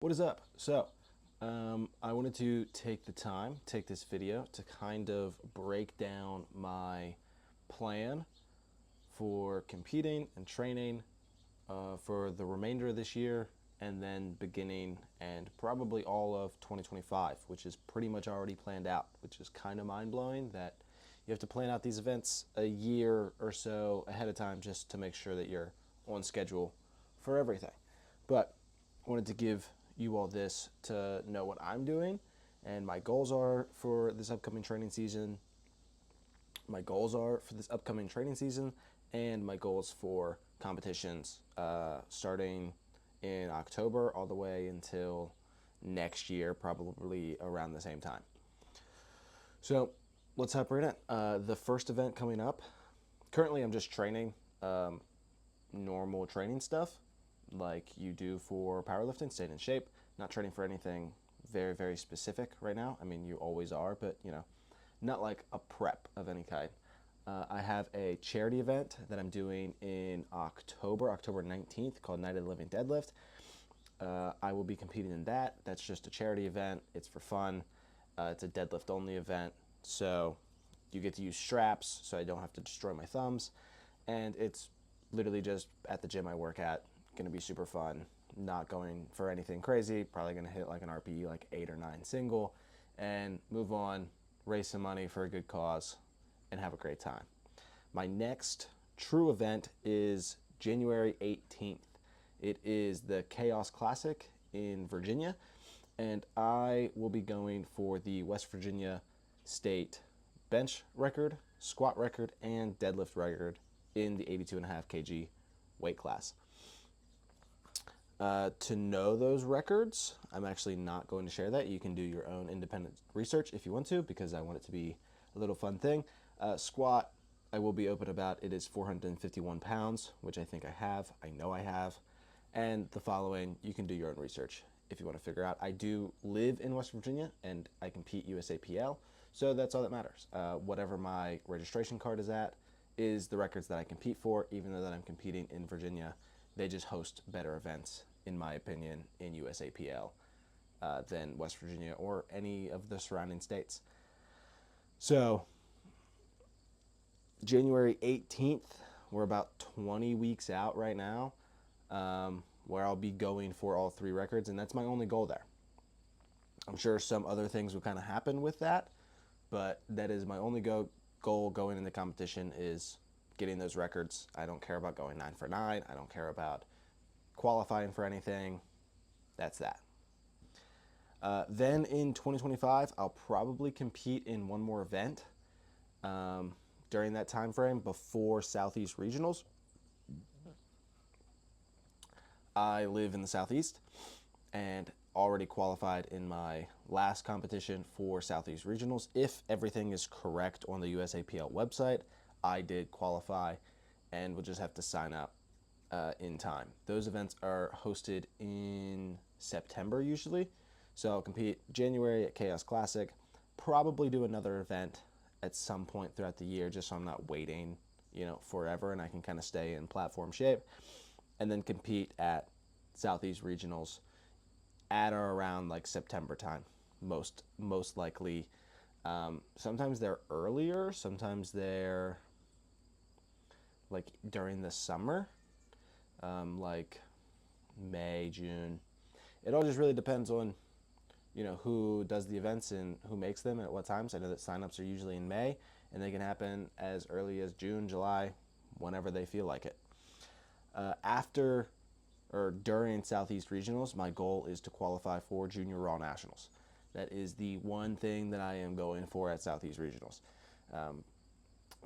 What is up? I wanted to take this video to kind of break down my plan for competing and training for the remainder of this year and then beginning and probably all of 2025, which is pretty much already planned out, which is kind of mind-blowing that you have to plan out these events a year or so ahead of time just to make sure that you're on schedule for everything. But I wanted to give you all this to know what I'm doing and my goals are for this upcoming training season. And my goals for competitions starting in October all the way until next year, probably around the same time. So let's hop right in. The first event coming up, currently I'm just training normal training stuff like you do for powerlifting, staying in shape, not training for anything very, very specific right now. I mean, you always are, but not like a prep of any kind. I have a charity event that I'm doing in October 19th, called Night of the Living Deadlift. I will be competing in that. That's just a charity event. It's for fun. It's a deadlift only event. So you get to use straps so I don't have to destroy my thumbs. And it's literally just at the gym I work at. Gonna be super fun. Not going for anything crazy. Probably gonna hit like an RPE like 8 or 9 single and move on, raise some money for a good cause, and have a great time. My next true event is January 18th. It is the Chaos Classic in Virginia, and I will be going for the West Virginia State bench record, squat record, and deadlift record in the 82.5 kg weight class. To know those records, I'm actually not going to share that. You can do your own independent research if you want to, because I want it to be a little fun thing. Squat, I will be open about. It is 451 pounds, which I think I know I have. And the following, you can do your own research if you want to figure out. I do live in West Virginia and I compete USAPL, so that's all that matters. Whatever my registration card is at is the records that I compete for, even though that I'm competing in Virginia. They just host better events, in my opinion, in USAPL than West Virginia or any of the surrounding states. So January 18th, we're about 20 weeks out right now, where I'll be going for all 3 records, and that's my only goal there. I'm sure some other things will kind of happen with that, but that is my only goal going into competition, is getting those records. I don't care about going 9 for 9. I don't care about qualifying for anything. That's that. Then in 2025, I'll probably compete in one more event during that time frame before Southeast Regionals. I live in the Southeast and already qualified in my last competition for Southeast Regionals. If everything is correct on the USAPL website, I did qualify and will just have to sign up in time. Those events are hosted in September usually. So I'll compete January at Chaos Classic, probably do another event at some point throughout the year, just so I'm not waiting, forever, and I can kind of stay in platform shape, and then compete at Southeast Regionals at or around like September time, most likely. Sometimes they're earlier, sometimes they're like during the summer, like May, June. It all just really depends on who does the events and who makes them and at what times. I know that signups are usually in May, and they can happen as early as June, July, whenever they feel like it. After or during Southeast Regionals, my goal is to qualify for Junior Raw Nationals. That is the one thing that I am going for at Southeast Regionals.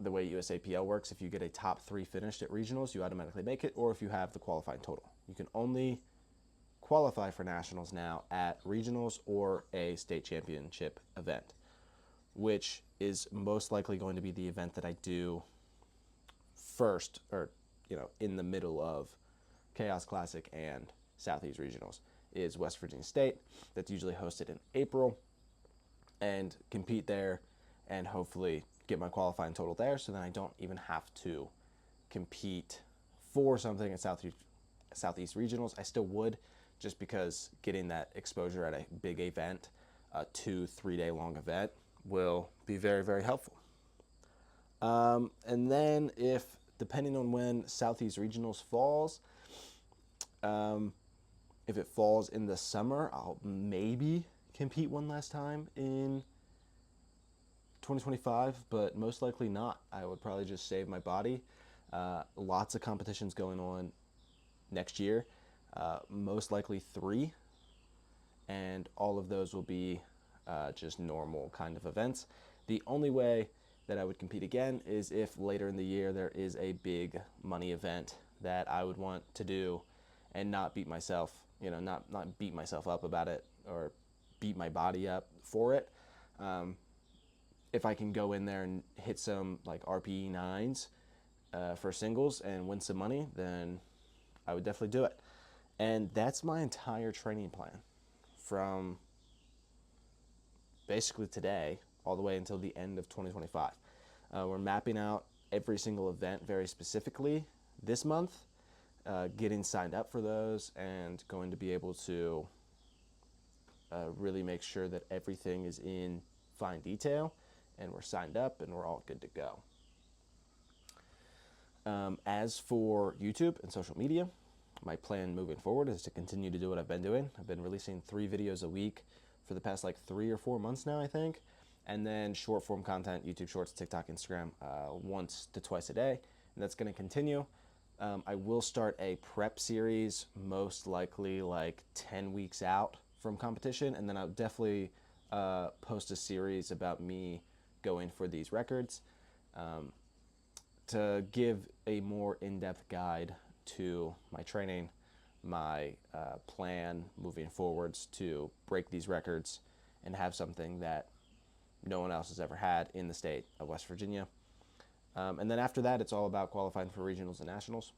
The way USAPL works, if you get a top 3 finished at Regionals, you automatically make it, or if you have the qualifying total. You can only qualify for Nationals now at Regionals or a state championship event, which is most likely going to be the event that I do first, or in the middle of Chaos Classic and Southeast Regionals, is West Virginia State. That's usually hosted in April, and compete there and hopefully get my qualifying total there, so then I don't even have to compete for something at Southeast Regionals. I still would, just because getting that exposure at a big event, a 2-3 day long event, will be very, very helpful. And then depending on when Southeast Regionals falls, if it falls in the summer, I'll maybe compete one last time in 2025, but most likely not. I would probably just save my body. Lots of competitions going on next year, most likely 3, and all of those will be just normal kind of events. The only way that I would compete again is if later in the year there is a big money event that I would want to do and not beat myself, not beat myself up about it or beat my body up for it. If I can go in there and hit some like RPE 9s for singles and win some money, then I would definitely do it. And that's my entire training plan from basically today all the way until the end of 2025. We're mapping out every single event very specifically this month, getting signed up for those, and going to be able to really make sure that everything is in fine detail and we're signed up and we're all good to go. As for YouTube and social media, my plan moving forward is to continue to do what I've been doing. I've been releasing 3 videos a week for the past 3 or 4 months now, I think. And then short form content, YouTube Shorts, TikTok, Instagram, once to twice a day. And that's going to continue. I will start a prep series, most likely 10 weeks out from competition. And then I'll definitely post a series about me going for these records to give a more in-depth guide to my training, my plan moving forwards to break these records and have something that no one else has ever had in the state of West Virginia. And then after that, it's all about qualifying for regionals and nationals.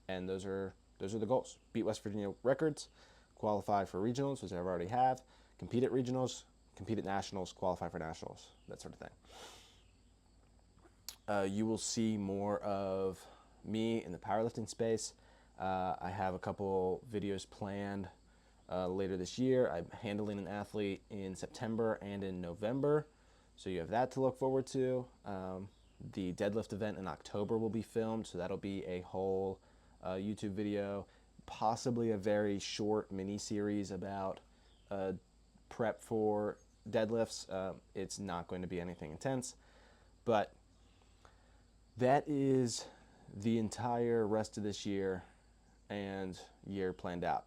And those are the goals. Beat West Virginia records, qualify for regionals, which I already have, compete at regionals, compete at nationals, qualify for nationals, that sort of thing. You will see more of me in the powerlifting space. I have a couple videos planned later this year. I'm handling an athlete in September and in November, so you have that to look forward to. The deadlift event in October will be filmed, so that'll be a whole YouTube video, possibly a very short mini series about prep for deadlifts. It's not going to be anything intense, but that is the entire rest of this year and year planned out.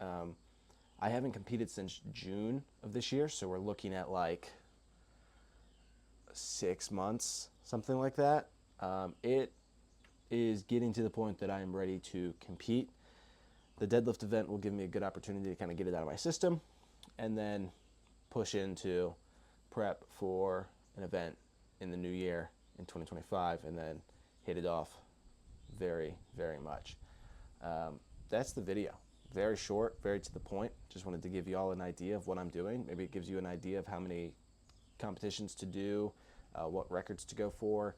I haven't competed since June of this year, so we're looking at 6 months, something like that. It is getting to the point that I am ready to compete. The deadlift event will give me a good opportunity to kind of get it out of my system and then push into prep for an event in the new year in 2025 and then hit it off very, very much. That's the video. Very short, very to the point. Just wanted to give you all an idea of what I'm doing. Maybe it gives you an idea of how many competitions to do, what records to go for.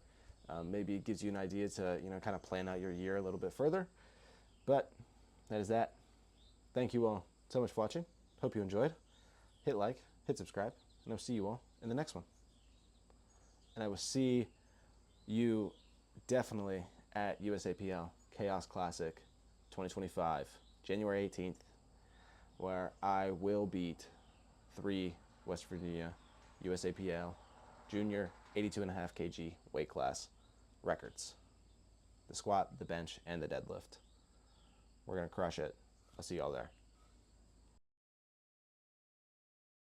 Maybe it gives you an idea to kind of plan out your year a little bit further. But that is that. Thank you all so much for watching. Hope you enjoyed. Hit like, hit subscribe, and I'll see you all in the next one. And I will see you definitely at USAPL Chaos Classic 2025, January 18th, where I will beat 3 West Virginia USAPL junior 82.5 kg weight class records. The squat, the bench, and the deadlift. We're going to crush it. I'll see you all there.